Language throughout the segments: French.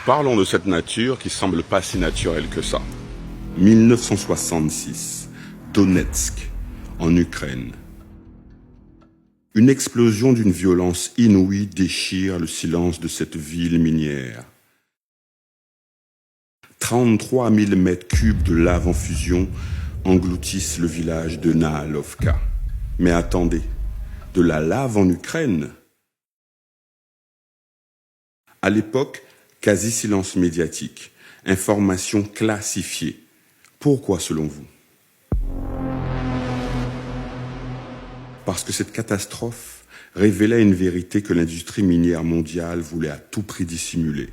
Parlons de cette nature qui semble pas si naturelle que ça. 1966, Donetsk, en Ukraine. Une explosion d'une violence inouïe déchire le silence de cette ville minière. 33 000 mètres cubes de lave en fusion engloutissent le village de Nahalovka. Mais attendez, de la lave en Ukraine? À l'époque, quasi silence médiatique, information classifiée. Pourquoi selon vous? Parce que cette catastrophe révélait une vérité que l'industrie minière mondiale voulait à tout prix dissimuler.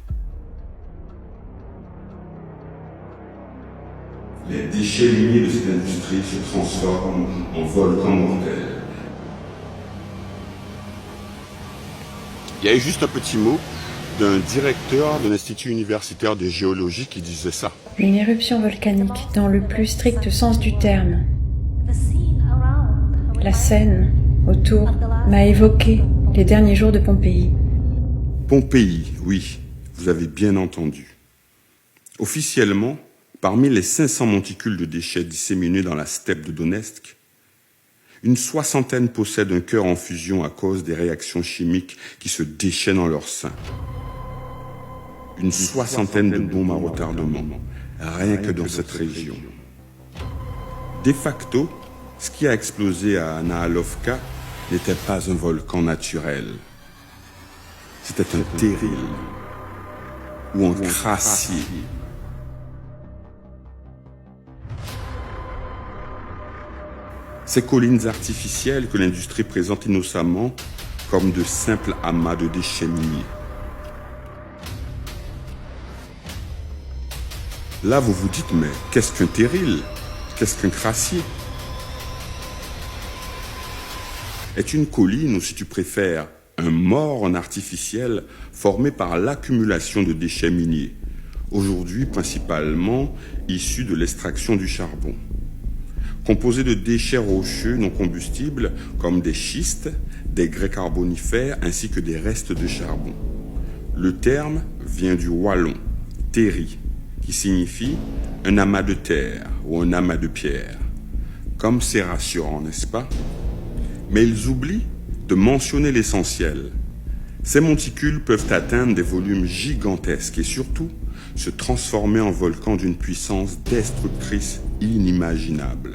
Les déchets miniers de cette industrie se transforment en volcans mortels. Il y a eu juste un petit mot d'un directeur de l'Institut universitaire de géologie qui disait ça. Une éruption volcanique dans le plus strict sens du terme. La scène autour m'a évoqué les derniers jours de Pompéi. Pompéi, oui, vous avez bien entendu. Officiellement, parmi les 500 monticules de déchets disséminés dans la steppe de Donetsk, une soixantaine possèdent un cœur en fusion à cause des réactions chimiques qui se déchaînent en leur sein. Une soixantaine de bombes à retardement, rien que dans cette région. De facto, ce qui a explosé à Nahalovka n'était pas un volcan naturel. C'était un terril ou un crassier. Ces collines artificielles que l'industrie présente innocemment comme de simples amas de déchets miniers. Là, vous vous dites, mais qu'est-ce qu'un terril? Qu'est-ce qu'un crassier? Est une colline, ou si tu préfères, un morne artificiel formé par l'accumulation de déchets miniers, aujourd'hui principalement issus de l'extraction du charbon. Composé de déchets rocheux non combustibles comme des schistes, des grès carbonifères ainsi que des restes de charbon. Le terme vient du wallon, terri, qui signifie un amas de terre ou un amas de pierre. Comme c'est rassurant, n'est-ce pas? Mais ils oublient de mentionner l'essentiel. Ces monticules peuvent atteindre des volumes gigantesques et surtout se transformer en volcans d'une puissance destructrice inimaginable.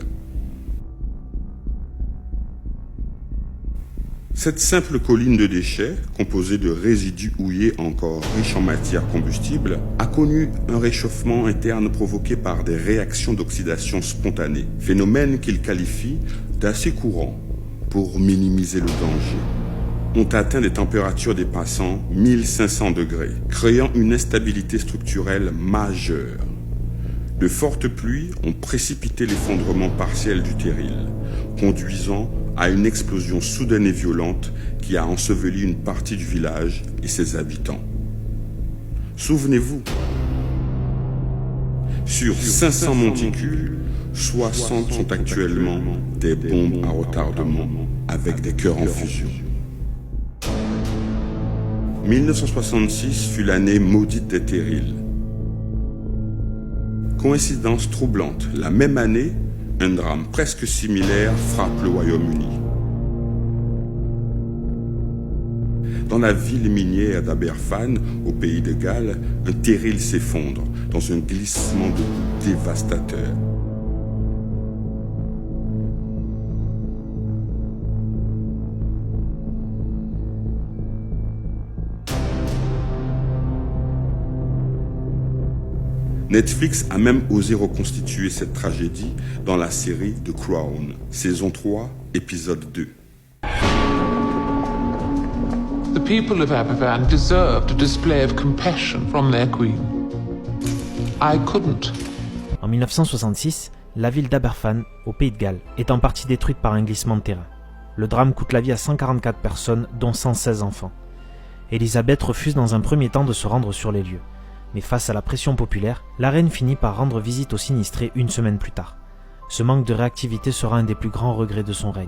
Cette simple colline de déchets, composée de résidus houillés encore riches en matières combustibles, a connu un réchauffement interne provoqué par des réactions d'oxydation spontanée, phénomène qu'il qualifie d'assez courant pour minimiser le danger. Ont atteint des températures dépassant 1500 degrés, créant une instabilité structurelle majeure. De fortes pluies ont précipité l'effondrement partiel du terril, conduisant à une explosion soudaine et violente qui a enseveli une partie du village et ses habitants. Souvenez-vous, sur 500 monticules, 60 sont actuellement des bombes à retardement avec des cœurs en fusion. 1966 fut l'année maudite des terrils. Coïncidence troublante, la même année, un drame presque similaire frappe le Royaume-Uni. Dans la ville minière d'Aberfan, au pays de Galles, un terril s'effondre dans un glissement de boue dévastateur. Netflix a même osé reconstituer cette tragédie dans la série The Crown, saison 3, épisode 2. The people of Aberfan deserved a display of compassion from their queen. I couldn't. En 1966, la ville d'Aberfan, au Pays de Galles, est en partie détruite par un glissement de terrain. Le drame coûte la vie à 144 personnes, dont 116 enfants. Élisabeth refuse dans un premier temps de se rendre sur les lieux. Mais face à la pression populaire, la reine finit par rendre visite aux sinistrés une semaine plus tard. Ce manque de réactivité sera un des plus grands regrets de son règne.